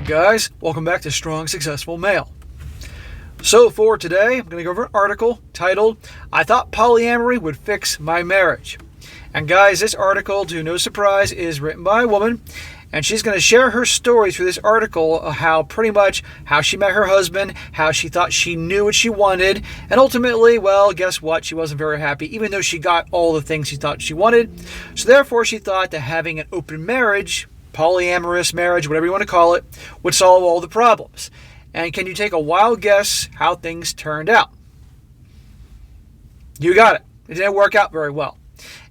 Alright guys, welcome back to Strong Successful Male. So for today, I'm going to go over an article titled, I Thought Polyamory Would Fix My Marriage. And guys, this article, to no surprise, is written by a woman, and she's going to share her story through this article of how she met her husband, how she thought she knew what she wanted, and ultimately, well, guess what? She wasn't very happy, even though she got all the things she thought she wanted. So therefore, she thought that having an open marriage, polyamorous marriage, whatever you want to call it, would solve all the problems. And can you take a wild guess how things turned out? You got it. It didn't work out very well.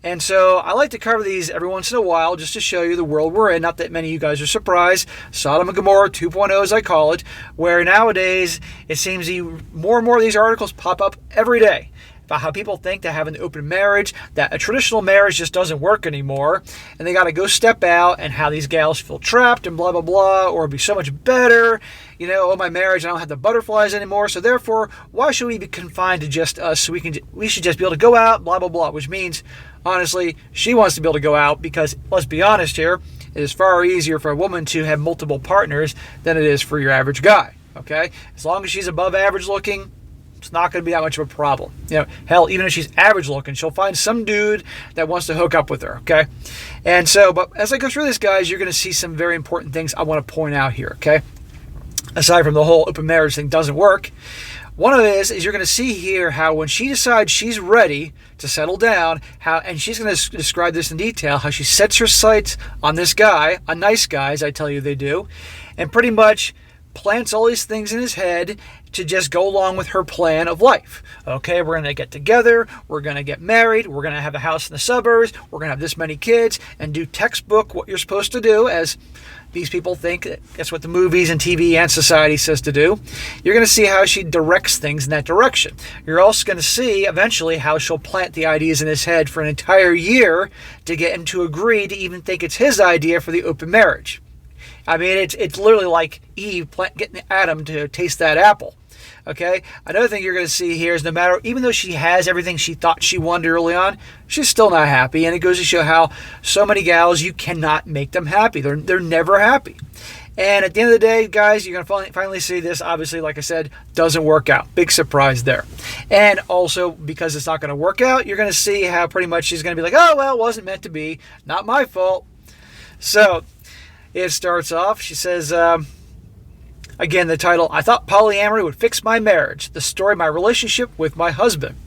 And so I like to cover these every once in a while just to show you the world we're in. Not that many of you guys are surprised. Sodom and Gomorrah 2.0, as I call it, where nowadays it seems more and more of these articles pop up every day about how people think that having an open marriage, that a traditional marriage just doesn't work anymore, and they got to go step out, and how these gals feel trapped and blah, blah, blah, or it'd be so much better, my marriage, I don't have the butterflies anymore, so therefore, why should we be confined to just us? So we should just be able to go out, blah, blah, blah, which means, honestly, she wants to be able to go out because, let's be honest here, it is far easier for a woman to have multiple partners than it is for your average guy, okay? As long as she's above average looking, it's not going to be that much of a problem. Hell, even if she's average looking, she'll find some dude that wants to hook up with her, okay? And so, but as I go through this, guys, you're going to see some very important things I want to point out here, okay? Aside from the whole open marriage thing doesn't work, one of it is you're going to see here how when she decides she's ready to settle down, and she's going to describe this in detail, how she sets her sights on this guy, a nice guy, as I tell you they do, and pretty much plants all these things in his head to just go along with her plan of life. Okay, we're going to get together, we're going to get married, we're going to have a house in the suburbs, we're going to have this many kids, and do textbook what you're supposed to do, as these people think that's what the movies and TV and society says to do. You're going to see how she directs things in that direction. You're also going to see eventually how she'll plant the ideas in his head for an entire year to get him to agree to even think it's his idea for the open marriage. I mean, it's literally like Eve getting Adam to taste that apple. Okay? Another thing you're going to see here is even though she has everything she thought she wanted early on, she's still not happy. And it goes to show how so many gals, you cannot make them happy. They're never happy. And at the end of the day, guys, you're going to finally see this, obviously, like I said, doesn't work out. Big surprise there. And also, because it's not going to work out, you're going to see how pretty much she's going to be like, oh, well, it wasn't meant to be. Not my fault. So it starts off, she says, again, the title, I Thought Polyamory Would Fix My Marriage, the story of my relationship with my husband.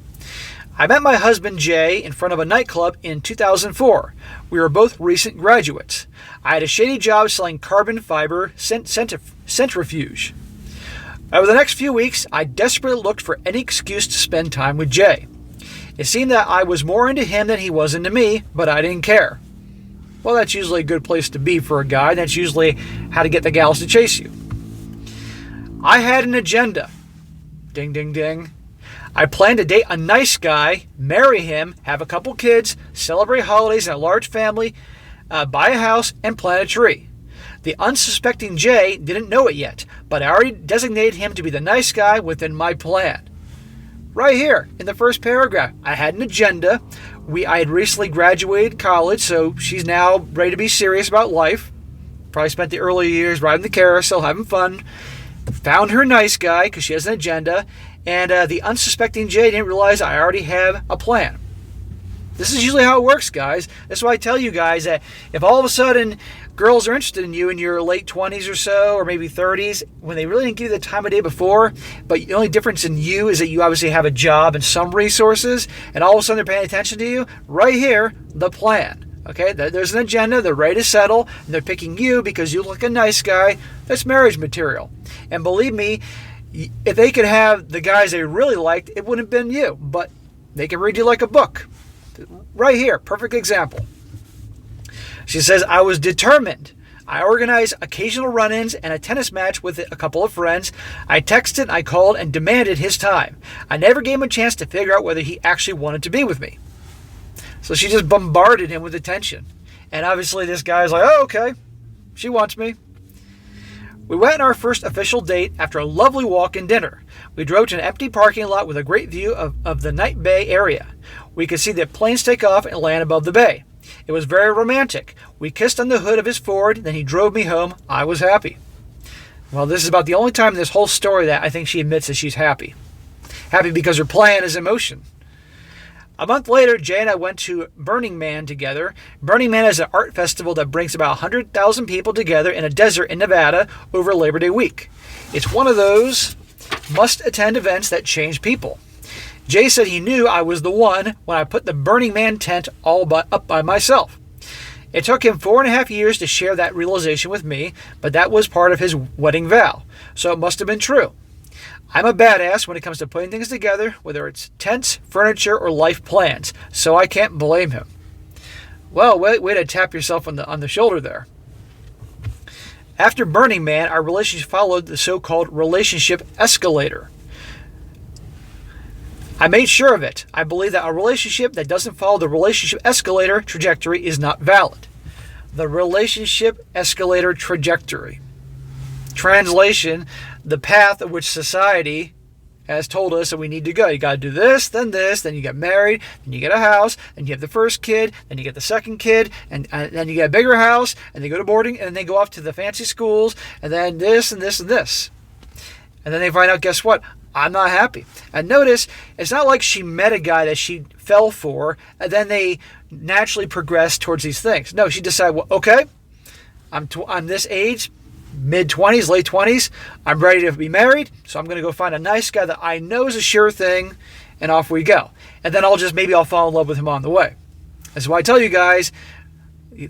I met my husband, Jay, in front of a nightclub in 2004. We were both recent graduates. I had a shady job selling carbon fiber centrifuge. Over the next few weeks, I desperately looked for any excuse to spend time with Jay. It seemed that I was more into him than he was into me, but I didn't care. Well, that's usually a good place to be for a guy. That's usually how to get the gals to chase you. I had an agenda. Ding, ding, ding. I planned to date a nice guy, marry him, have a couple kids, celebrate holidays in a large family, buy a house, and plant a tree. The unsuspecting Jay didn't know it yet, but I already designated him to be the nice guy within my plan. Right here, in the first paragraph, I had an agenda. I had recently graduated college, so she's now ready to be serious about life. Probably spent the early years riding the carousel, having fun. Found her nice guy, because she has an agenda. And the unsuspecting Jay didn't realize I already have a plan. This is usually how it works, guys. That's why I tell you guys that if all of a sudden girls are interested in you in your late 20s or so, or maybe 30s, when they really didn't give you the time of day before, but the only difference in you is that you obviously have a job and some resources, and all of a sudden they're paying attention to you, right here, the plan. Okay, there's an agenda, they're ready to settle, and they're picking you because you look like a nice guy. That's marriage material. And believe me, if they could have the guys they really liked, it wouldn't have been you, but they can read you like a book. Right here, perfect example. She says, I was determined. I organized occasional run-ins and a tennis match with a couple of friends. I texted, I called, and demanded his time. I never gave him a chance to figure out whether he actually wanted to be with me. So she just bombarded him with attention. And obviously this guy's like, oh, okay, she wants me. We went on our first official date after a lovely walk and dinner. We drove to an empty parking lot with a great view of the Night Bay area. We could see the planes take off and land above the bay. It was very romantic. We kissed on the hood of his Ford, then he drove me home. I was happy. Well, this is about the only time in this whole story that I think she admits that she's happy. Happy because her plan is in motion. A month later, Jay and I went to Burning Man together. Burning Man is an art festival that brings about 100,000 people together in a desert in Nevada over Labor Day week. It's one of those must-attend events that change people. Jay said he knew I was the one when I put the Burning Man tent up by myself. It took him 4.5 years to share that realization with me, but that was part of his wedding vow, so it must have been true. I'm a badass when it comes to putting things together, whether it's tents, furniture, or life plans, so I can't blame him. Well, way to tap yourself on the shoulder there. After Burning Man, our relationship followed the so-called relationship escalator. I made sure of it. I believe that a relationship that doesn't follow the relationship escalator trajectory is not valid. The relationship escalator trajectory. Translation, the path of which society has told us that we need to go. You got to do this, then you get married, then you get a house, then you have the first kid, then you get the second kid, and then you get a bigger house, and they go to boarding, and they go off to the fancy schools, and then this and this and this. And then they find out, guess what? I'm not happy. And notice, it's not like she met a guy that she fell for, and then they naturally progress towards these things. No, she decided, well, okay, I'm this age, mid-20s, late 20s. I'm ready to be married, so I'm going to go find a nice guy that I know is a sure thing, and off we go. And then I'll fall in love with him on the way. That's why I tell you guys,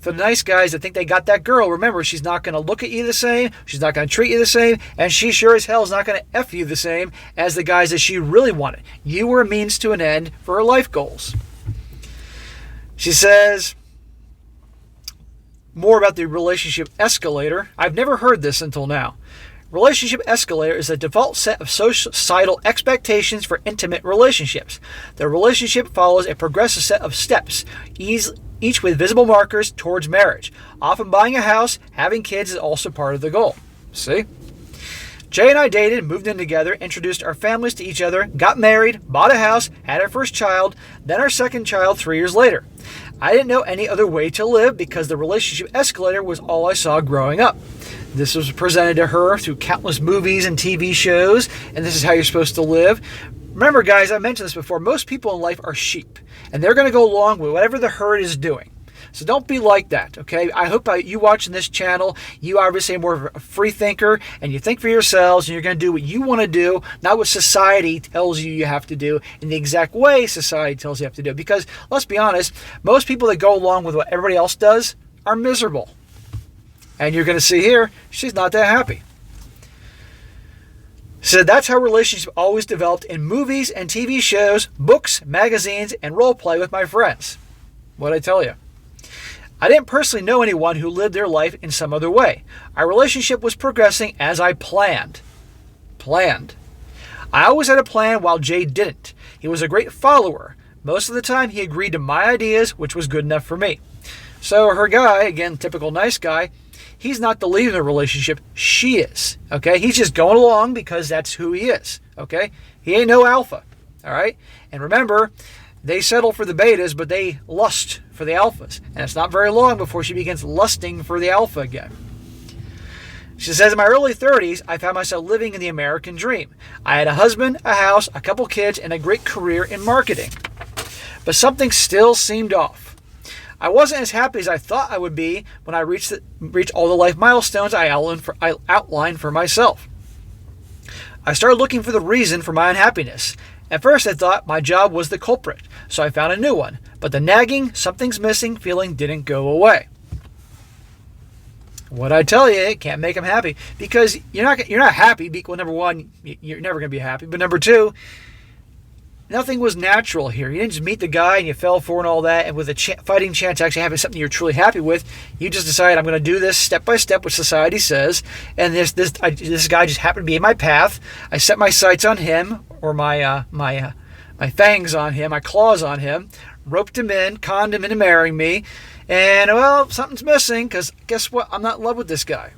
for the nice guys that think they got that girl, remember, she's not going to look at you the same, she's not going to treat you the same, and she sure as hell is not going to F you the same as the guys that she really wanted. You were a means to an end for her life goals. She says more about the relationship escalator. I've never heard this until now. Relationship escalator is a default set of societal expectations for intimate relationships. The relationship follows a progressive set of steps, each with visible markers towards marriage. Often buying a house, having kids is also part of the goal. See? Jay and I dated, moved in together, introduced our families to each other, got married, bought a house, had our first child, then our second child 3 years later. I didn't know any other way to live because the relationship escalator was all I saw growing up. This was presented to her through countless movies and TV shows, and this is how you're supposed to live. Remember, guys, I mentioned this before, most people in life are sheep, and they're going to go along with whatever the herd is doing. So don't be like that, okay? I hope you watching this channel, you obviously are more of a free thinker, and you think for yourselves, and you're going to do what you want to do, not what society tells you have to do, in the exact way society tells you have to do. Because, let's be honest, most people that go along with what everybody else does are miserable. And you're going to see here, she's not that happy. So that's how relationships always developed in movies and TV shows, books, magazines, and role play with my friends. What'd I tell you? I didn't personally know anyone who lived their life in some other way. Our relationship was progressing as I planned. I always had a plan while Jay didn't. He was a great follower. Most of the time he agreed to my ideas, which was good enough for me. So her guy, again, typical nice guy, he's not the lead in the relationship. She is. Okay? He's just going along because that's who he is. Okay? He ain't no alpha. All right? And remember, they settle for the betas, but they lust for the alphas. And it's not very long before she begins lusting for the alpha again. She says, in my early 30s, I found myself living in the American dream. I had a husband, a house, a couple kids, and a great career in marketing. But something still seemed off. I wasn't as happy as I thought I would be when I reached all the life milestones I outlined for myself. I started looking for the reason for my unhappiness. At first I thought my job was the culprit, so I found a new one. But the nagging, something's missing feeling didn't go away. What I tell you, it can't make them happy. Because you're not happy. Well, number one, you're never going to be happy. But number two, nothing was natural here. You didn't just meet the guy and you fell for and all that, and with a fighting chance of actually having something you're truly happy with, you just decided, I'm going to do this step by step, which society says, and this guy just happened to be in my path. I set my sights on him, or my fangs on him, my claws on him, roped him in, conned him into marrying me, and, well, something's missing, because guess what? I'm not in love with this guy.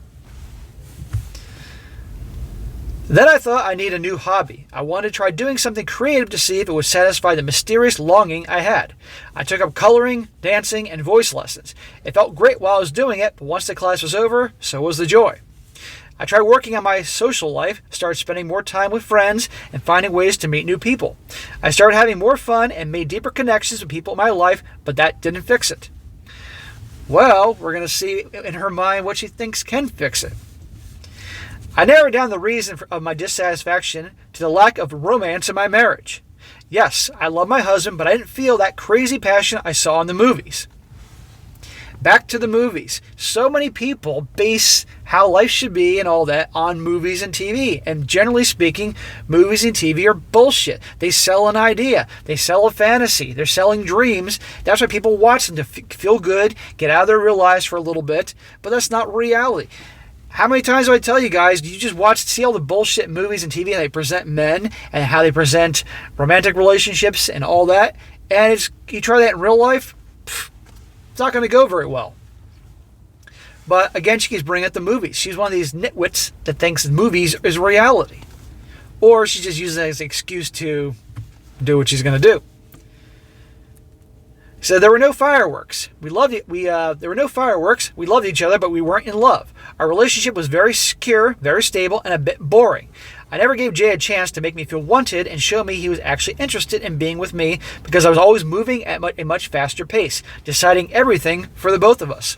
Then I thought I need a new hobby. I wanted to try doing something creative to see if it would satisfy the mysterious longing I had. I took up coloring, dancing, and voice lessons. It felt great while I was doing it, but once the class was over, so was the joy. I tried working on my social life, started spending more time with friends, and finding ways to meet new people. I started having more fun and made deeper connections with people in my life, but that didn't fix it. Well, we're going to see in her mind what she thinks can fix it. I narrowed down the reason of my dissatisfaction to the lack of romance in my marriage. Yes, I love my husband, but I didn't feel that crazy passion I saw in the movies. Back to the movies. So many people base how life should be and all that on movies and TV. And generally speaking, movies and TV are bullshit. They sell an idea. They sell a fantasy. They're selling dreams. That's why people watch them, to feel good, get out of their real lives for a little bit. But that's not reality. How many times do I tell you guys, do you just see all the bullshit movies and TV, how they present men and how they present romantic relationships and all that? And you try that in real life, it's not going to go very well. But again, she keeps bringing up the movies. She's one of these nitwits that thinks movies is reality. Or she just uses it as an excuse to do what she's going to do. So there were no fireworks. There were no fireworks. We loved each other, but we weren't in love. Our relationship was very secure, very stable, and a bit boring. I never gave Jay a chance to make me feel wanted and show me he was actually interested in being with me, because I was always moving at a much faster pace, deciding everything for the both of us.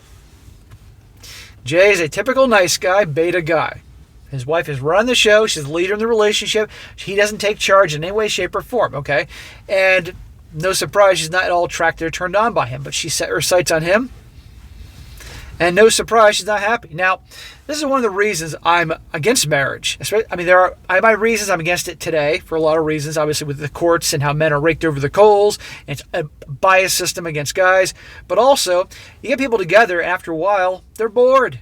Jay is a typical nice guy, beta guy. His wife is running the show. She's the leader in the relationship. He doesn't take charge in any way, shape, or form, okay? And no surprise, she's not at all attracted or turned on by him, but she set her sights on him. And no surprise, she's not happy. Now, this is one of the reasons I'm against marriage. I mean, there are my reasons I'm against it today for a lot of reasons, obviously with the courts and how men are raked over the coals. And it's a bias system against guys. But also, you get people together, and after a while, they're bored.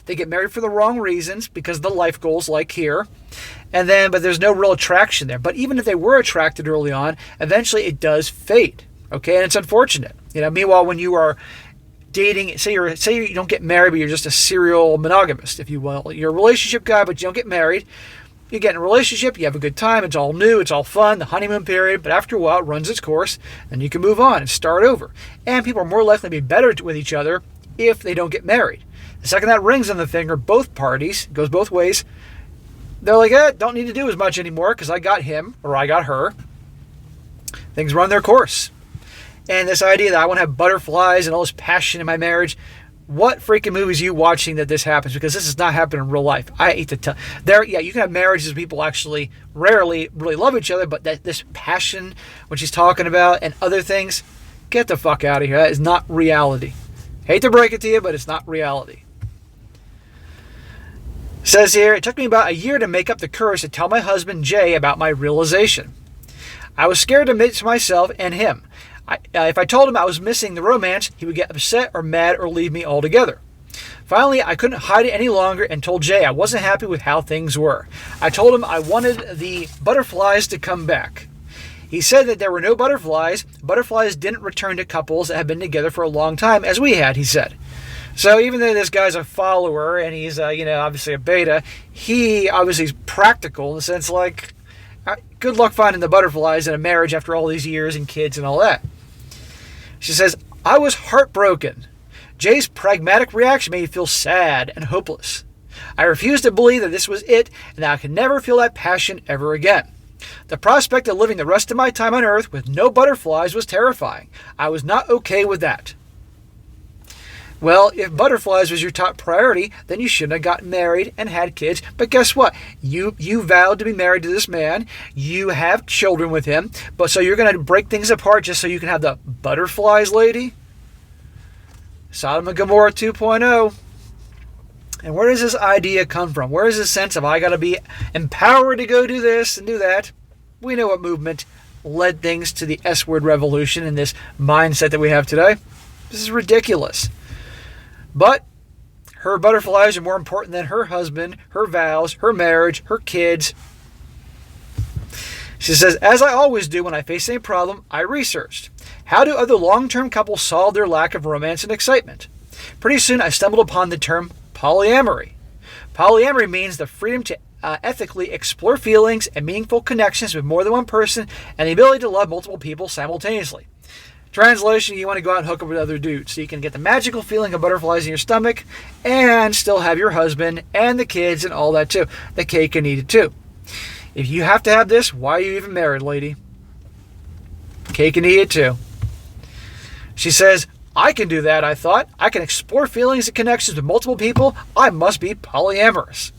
They get married for the wrong reasons because of the life goals like here. But there's no real attraction there. But even if they were attracted early on, eventually it does fade. Okay, and it's unfortunate. Meanwhile, when you are dating, say you don't get married, but you're just a serial monogamist, if you will. You're a relationship guy, but you don't get married. You get in a relationship, you have a good time, it's all new, it's all fun, the honeymoon period, but after a while it runs its course, and you can move on and start over. And people are more likely to be better with each other if they don't get married. The second that rings on the finger, both parties, goes both ways, they're like, don't need to do as much anymore because I got him or I got her. Things run their course. And this idea that I want to have butterflies and all this passion in my marriage, what freaking movies are you watching that this happens? Because this does not happen in real life. I hate to tell. You can have marriages where people actually rarely really love each other, but this passion, what she's talking about, and other things, get the fuck out of here. That is not reality. Hate to break it to you, but it's not reality. It says here, it took me about a year to make up the courage to tell my husband, Jay, about my realization. I was scared to admit to myself and him. If I told him I was missing the romance, he would get upset or mad or leave me altogether. Finally, I couldn't hide it any longer and told Jay I wasn't happy with how things were. I told him I wanted the butterflies to come back. He said that there were no butterflies. Butterflies didn't return to couples that had been together for a long time, as we had, he said. So even though this guy's a follower and he's, obviously a beta, he obviously is practical in the sense like, good luck finding the butterflies in a marriage after all these years and kids and all that. She says, I was heartbroken. Jay's pragmatic reaction made me feel sad and hopeless. I refused to believe that this was it and that I could never feel that passion ever again. The prospect of living the rest of my time on Earth with no butterflies was terrifying. I was not okay with that. Well, if butterflies was your top priority, then you shouldn't have gotten married and had kids. But guess what? You vowed to be married to this man. You have children with him. But so you're going to break things apart just so you can have the butterflies, lady? Sodom and Gomorrah 2.0. And where does this idea come from? Where is this sense of I got to be empowered to go do this and do that? We know what movement led things to the S-word revolution and this mindset that we have today. This is ridiculous. But her butterflies are more important than her husband, her vows, her marriage, her kids. She says, as I always do when I face any problem, I researched. How do other long-term couples solve their lack of romance and excitement? Pretty soon I stumbled upon the term polyamory. Polyamory means the freedom to ethically explore feelings and meaningful connections with more than one person and the ability to love multiple people simultaneously. Translation, you want to go out and hook up with other dudes so you can get the magical feeling of butterflies in your stomach and still have your husband and the kids and all that too. The cake and eat it too. If you have to have this, why are you even married, lady? Cake and eat it too. She says, I can do that, I thought. I can explore feelings and connections with multiple people. I must be polyamorous.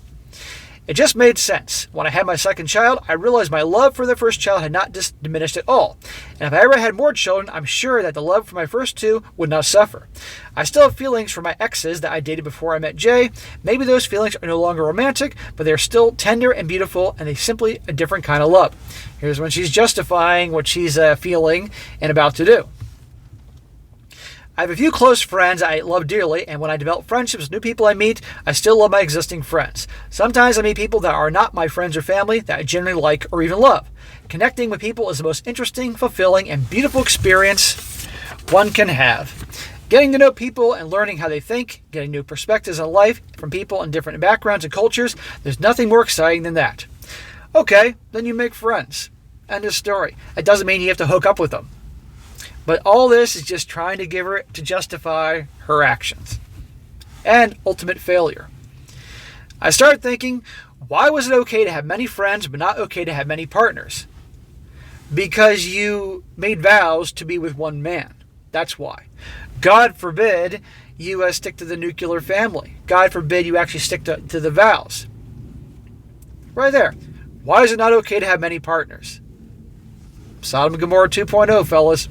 It just made sense. When I had my second child, I realized my love for the first child had not diminished at all. And if I ever had more children, I'm sure that the love for my first two would not suffer. I still have feelings for my exes that I dated before I met Jay. Maybe those feelings are no longer romantic, but they're still tender and beautiful, and they simply a different kind of love. Here's when she's justifying what she's feeling and about to do. I have a few close friends I love dearly, and when I develop friendships with new people I meet, I still love my existing friends. Sometimes I meet people that are not my friends or family that I generally like or even love. Connecting with people is the most interesting, fulfilling, and beautiful experience one can have. Getting to know people and learning how they think, getting new perspectives on life from people in different backgrounds and cultures, there's nothing more exciting than that. Okay, then you make friends. End of story. It doesn't mean you have to hook up with them. But all this is just trying to give her to justify her actions. And ultimate failure. I started thinking, why was it okay to have many friends but not okay to have many partners? Because you made vows to be with one man. That's why. God forbid you stick to the nuclear family. God forbid you actually stick to the vows. Right there. Why is it not okay to have many partners? Sodom and Gomorrah 2.0, fellas.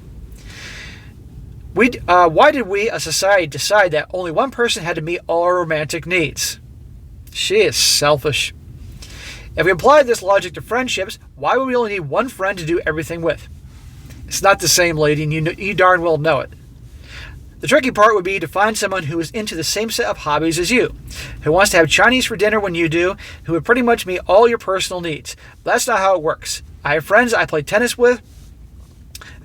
Why did we, a society, decide that only one person had to meet all our romantic needs? She is selfish. If we applied this logic to friendships, why would we only need one friend to do everything with? It's not the same, lady, and you darn well know it. The tricky part would be to find someone who is into the same set of hobbies as you, who wants to have Chinese for dinner when you do, who would pretty much meet all your personal needs. But that's not how it works. I have friends I play tennis with,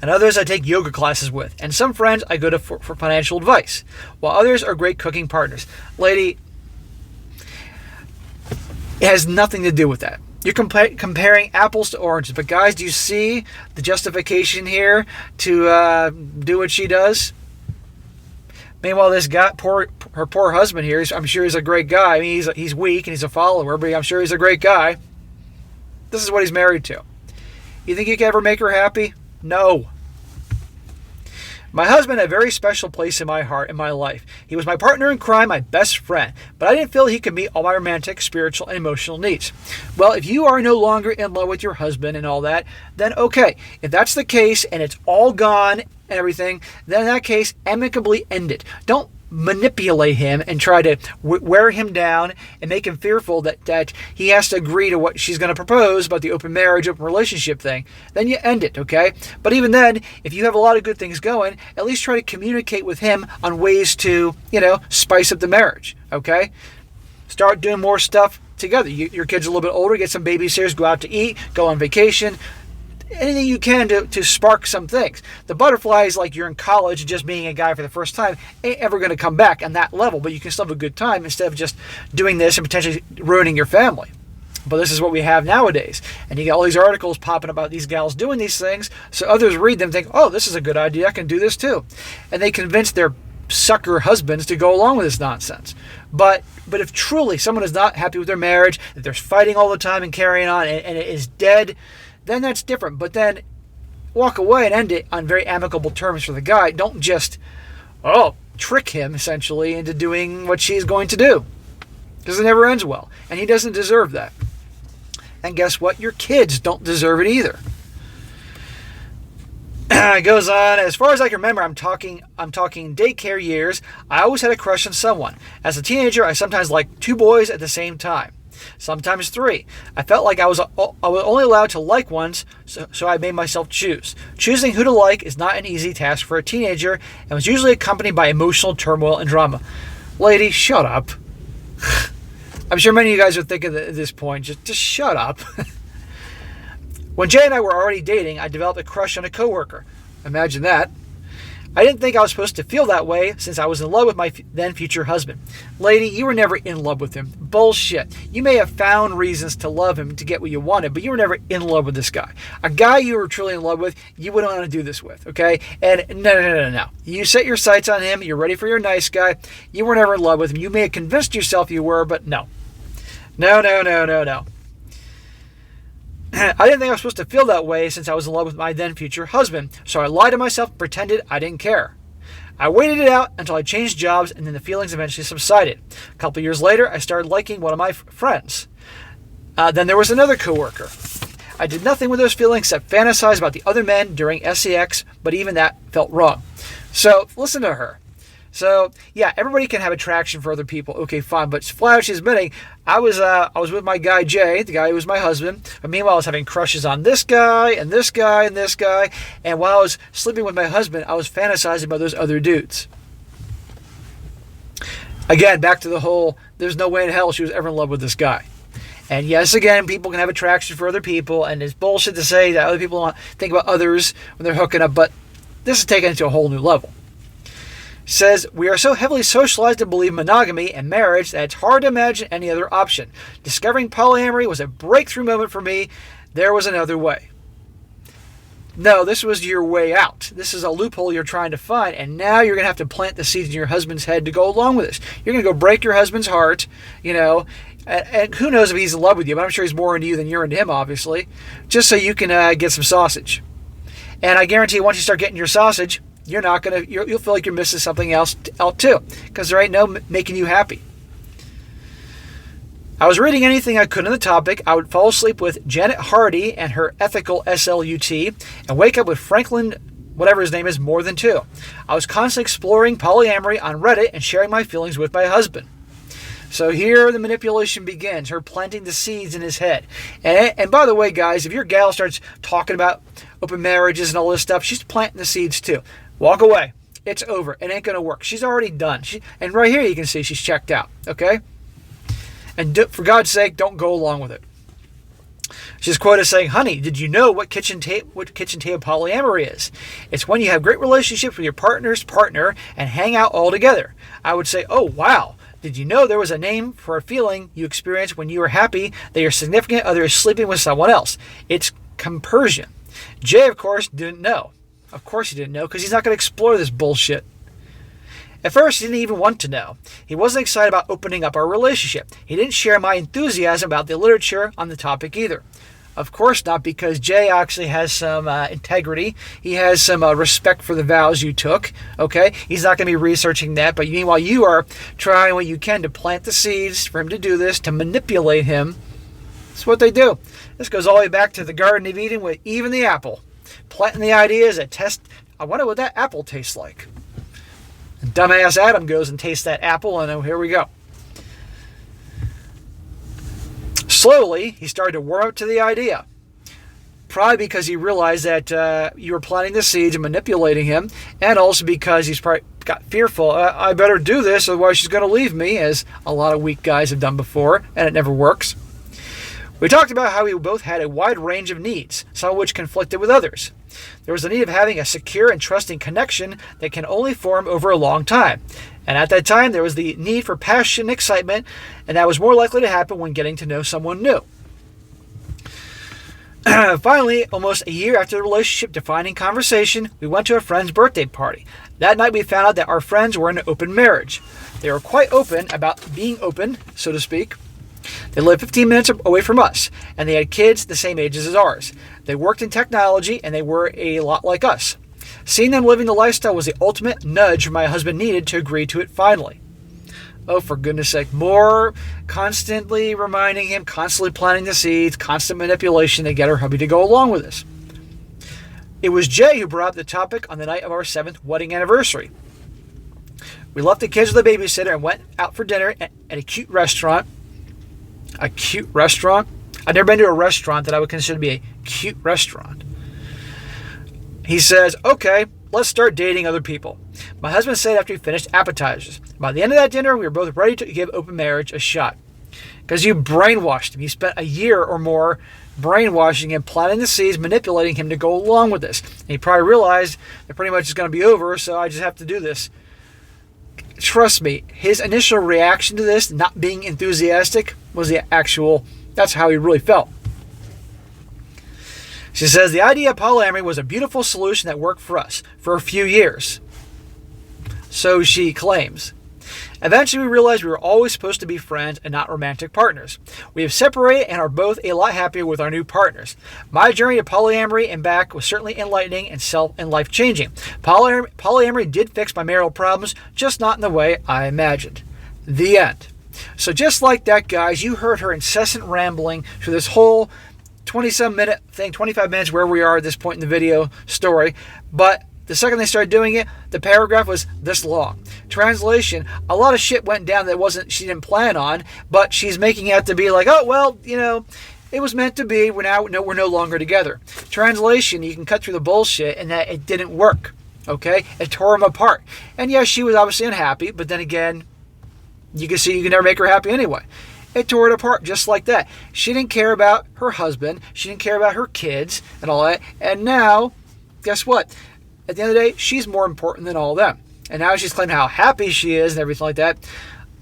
and others I take yoga classes with, and some friends I go to for financial advice, while others are great cooking partners. Lady, it has nothing to do with that. You're comparing apples to oranges, but guys, do you see the justification here to do what she does? Meanwhile, this guy, her poor husband here, I'm sure he's a great guy. I mean, he's weak and he's a follower, but I'm sure he's a great guy. This is what he's married to. You think you can ever make her happy? No. My husband had a very special place in my heart and my life. He was my partner in crime, my best friend, but I didn't feel he could meet all my romantic, spiritual, and emotional needs. Well, if you are no longer in love with your husband and all that, then okay. If that's the case and it's all gone and everything, then in that case, amicably end it. Don't manipulate him and try to wear him down and make him fearful that he has to agree to what she's going to propose about the open marriage, open relationship thing. Then you end it, okay? But even then, if you have a lot of good things going, at least try to communicate with him on ways to, spice up the marriage, okay? Start doing more stuff together. Your kid's a little bit older, get some babysitters, go out to eat, go on vacation. Anything you can to spark some things. The butterflies, like you're in college and just meeting a guy for the first time, ain't ever going to come back on that level, but you can still have a good time instead of just doing this and potentially ruining your family. But this is what we have nowadays. And you get all these articles popping about these gals doing these things, so others read them and think, oh, this is a good idea, I can do this too. And they convince their sucker husbands to go along with this nonsense. But if truly someone is not happy with their marriage, that they're fighting all the time and carrying on, and it is dead, then that's different. But then walk away and end it on very amicable terms for the guy. Don't just, trick him essentially into doing what she's going to do. Because it never ends well. And he doesn't deserve that. And guess what? Your kids don't deserve it either. It goes on, as far as I can remember, I'm talking daycare years, I always had a crush on someone. As a teenager, I sometimes liked 2 boys at the same time. Sometimes 3. I felt like I was only allowed to like once, so I made myself choose. Choosing who to like is not an easy task for a teenager, and was usually accompanied by emotional turmoil and drama. Lady, shut up. I'm sure many of you guys are thinking at this point, just shut up. When Jay and I were already dating, I developed a crush on a coworker. Imagine that. I didn't think I was supposed to feel that way since I was in love with my then future husband. Lady, you were never in love with him. Bullshit. You may have found reasons to love him to get what you wanted, but you were never in love with this guy. A guy you were truly in love with, you wouldn't want to do this with, okay? And no. You set your sights on him. You're ready for your nice guy. You were never in love with him. You may have convinced yourself you were, but no. No. I didn't think I was supposed to feel that way since I was in love with my then future husband, so I lied to myself and pretended I didn't care. I waited it out until I changed jobs, and then the feelings eventually subsided. A couple years later, I started liking one of my friends. Then there was another coworker. I did nothing with those feelings except fantasize about the other men during sex, but even that felt wrong. So listen to her. So yeah, everybody can have attraction for other people. Okay, fine, but flat out she's admitting I was with my guy Jay, the guy who was my husband. But meanwhile, I was having crushes on this guy and this guy and this guy. And while I was sleeping with my husband, I was fantasizing about those other dudes. Again, back to the whole, there's no way in hell she was ever in love with this guy. And yes, again, people can have attraction for other people, and it's bullshit to say that other people don't think about others when they're hooking up, but this is taken it to a whole new level. Says, we are so heavily socialized to believe monogamy and marriage that it's hard to imagine any other option. Discovering polyamory was a breakthrough moment for me. There was another way. No, this was your way out. This is a loophole you're trying to find, and now you're going to have to plant the seeds in your husband's head to go along with this. You're going to go break your husband's heart, and who knows if he's in love with you, but I'm sure he's more into you than you're into him, obviously, just so you can get some sausage. And I guarantee once you start getting your sausage, you'll feel like you're missing something else out too, because there ain't no making you happy. I was reading anything I could on the topic. I would fall asleep with Janet Hardy and her ethical SLUT and wake up with Franklin, whatever his name is, more than two. I was constantly exploring polyamory on Reddit and sharing my feelings with my husband. So here the manipulation begins, her planting the seeds in his head. And by the way, guys, if your gal starts talking about open marriages and all this stuff, she's planting the seeds too. Walk away. It's over. It ain't going to work. She's already done. And right here you can see she's checked out. Okay? And for God's sake, don't go along with it. She's quoted as saying, honey, did you know what kitchen table polyamory is? It's when you have great relationships with your partner's partner and hang out all together. I would say, oh, wow. Did you know there was a name for a feeling you experience when you are happy that your significant other is sleeping with someone else? It's compersion. Jay, of course, didn't know. Of course he didn't know, because he's not going to explore this bullshit. At first, he didn't even want to know. He wasn't excited about opening up our relationship. He didn't share my enthusiasm about the literature on the topic either. Of course not, because Jay actually has some integrity. He has some respect for the vows you took, okay? He's not going to be researching that, but meanwhile, you are trying what you can to plant the seeds for him to do this, to manipulate him. That's what they do. This goes all the way back to the Garden of Eden with Eve and the apple. Planting the ideas that test, I wonder what that apple tastes like. And dumbass Adam goes and tastes that apple, and here we go. Slowly, he started to warm up to the idea. Probably because he realized that you were planting the seeds and manipulating him, and also because he's probably got fearful. I better do this, otherwise she's going to leave me, as a lot of weak guys have done before, and it never works. We talked about how we both had a wide range of needs, some of which conflicted with others. There was the need of having a secure and trusting connection that can only form over a long time. And at that time, there was the need for passion and excitement, and that was more likely to happen when getting to know someone new. Finally, almost a year after the relationship-defining conversation, we went to a friend's birthday party. That night, we found out that our friends were in an open marriage. They were quite open about being open, so to speak. They lived 15 minutes away from us, and they had kids the same ages as ours. They worked in technology, and they were a lot like us. Seeing them living the lifestyle was the ultimate nudge my husband needed to agree to it finally. Oh, for goodness sake, more constantly reminding him, constantly planting the seeds, constant manipulation to get our hubby to go along with this. It was Jay who brought up the topic on the night of our 7th wedding anniversary. We left the kids with a babysitter and went out for dinner at a cute restaurant. A cute restaurant? I've never been to a restaurant that I would consider to be a cute restaurant. He says, okay, let's start dating other people. My husband said after we finished appetizers. By the end of that dinner, we were both ready to give open marriage a shot. Because you brainwashed him. You spent a year or more brainwashing him, planting the seeds, manipulating him to go along with this. And he probably realized that pretty much it's going to be over, so I just have to do this. Trust me, his initial reaction to this, not being enthusiastic, was the actual, that's how he really felt. She says, the idea of polyamory was a beautiful solution that worked for us for a few years. So she claims. Eventually we realized we were always supposed to be friends and not romantic partners. We have separated and are both a lot happier with our new partners. My journey to polyamory and back was certainly enlightening and life-changing. Polyamory did fix my marital problems, just not in the way I imagined. The end. So just like that, guys, you heard her incessant rambling through this whole 20-some minute thing, 25 minutes where we are at this point in the video story. But the second they started doing it, the paragraph was this long. Translation, a lot of shit went down that she didn't plan on, but she's making it out to be like, oh, well, it was meant to be. We're no longer together. Translation, you can cut through the bullshit and that it didn't work. Okay? It tore them apart. And yes, she was obviously unhappy, but then again, you can see you can never make her happy anyway. It tore it apart just like that. She didn't care about her husband. She didn't care about her kids and all that. And now, guess what? At the end of the day, she's more important than all of them. And now she's claiming how happy she is and everything like that.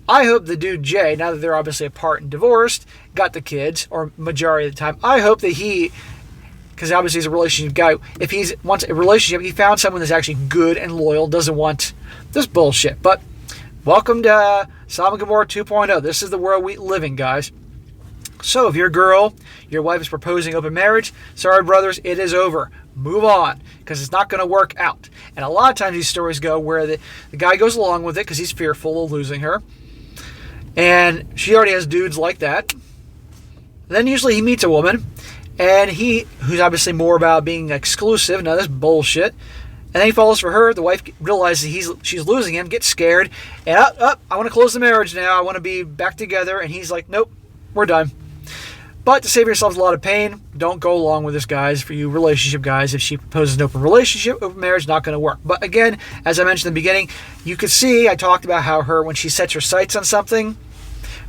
I hope the dude Jay, now that they're obviously apart and divorced, got the kids, or majority of the time, I hope that he, because obviously he's a relationship guy, if he wants a relationship, he found someone that's actually good and loyal, doesn't want this bullshit. But welcome to Sodom and Gomorrah 2.0. This is the world we live in, guys. So if your wife is proposing open marriage, sorry, brothers, it is over. Move on, because it's not going to work out. And a lot of times these stories go where the guy goes along with it because he's fearful of losing her. And she already has dudes like that. Then usually he meets a woman, and who's obviously more about being exclusive. Now this bullshit. And then he falls for her. The wife realizes she's losing him, gets scared, and I want to close the marriage now. I want to be back together. And he's like, nope, we're done. But to save yourselves a lot of pain, don't go along with this, guys. For you relationship guys, if she proposes an open relationship, open marriage, not going to work. But again, as I mentioned in the beginning, you could see, I talked about how when she sets her sights on something,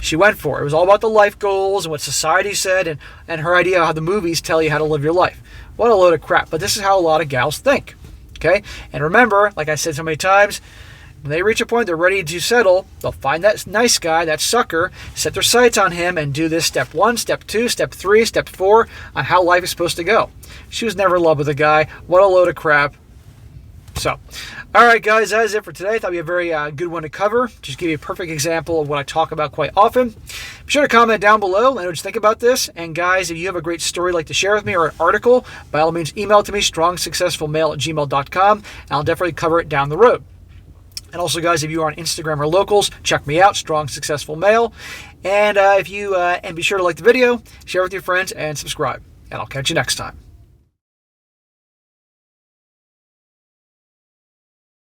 she went for it. It was all about the life goals and what society said and her idea of how the movies tell you how to live your life. What a load of crap. But this is how a lot of gals think. Okay? And remember, like I said so many times, when they reach a point they're ready to settle, they'll find that nice guy, that sucker, set their sights on him, and do this step 1, step 2, step 3, step 4 on how life is supposed to go. She was never in love with a guy. What a load of crap. So, all right, guys, that is it for today. I thought it'd be a very good one to cover. Just give you a perfect example of what I talk about quite often. Be sure to comment down below. Let me know what you think about this. And, guys, if you have a great story you'd like to share with me or an article, by all means, email it to me, strongsuccessfulmale@gmail.com, and I'll definitely cover it down the road. And also, guys, if you are on Instagram or locals, check me out, Strong Successful Male. And and be sure to like the video, share with your friends, and subscribe. And I'll catch you next time.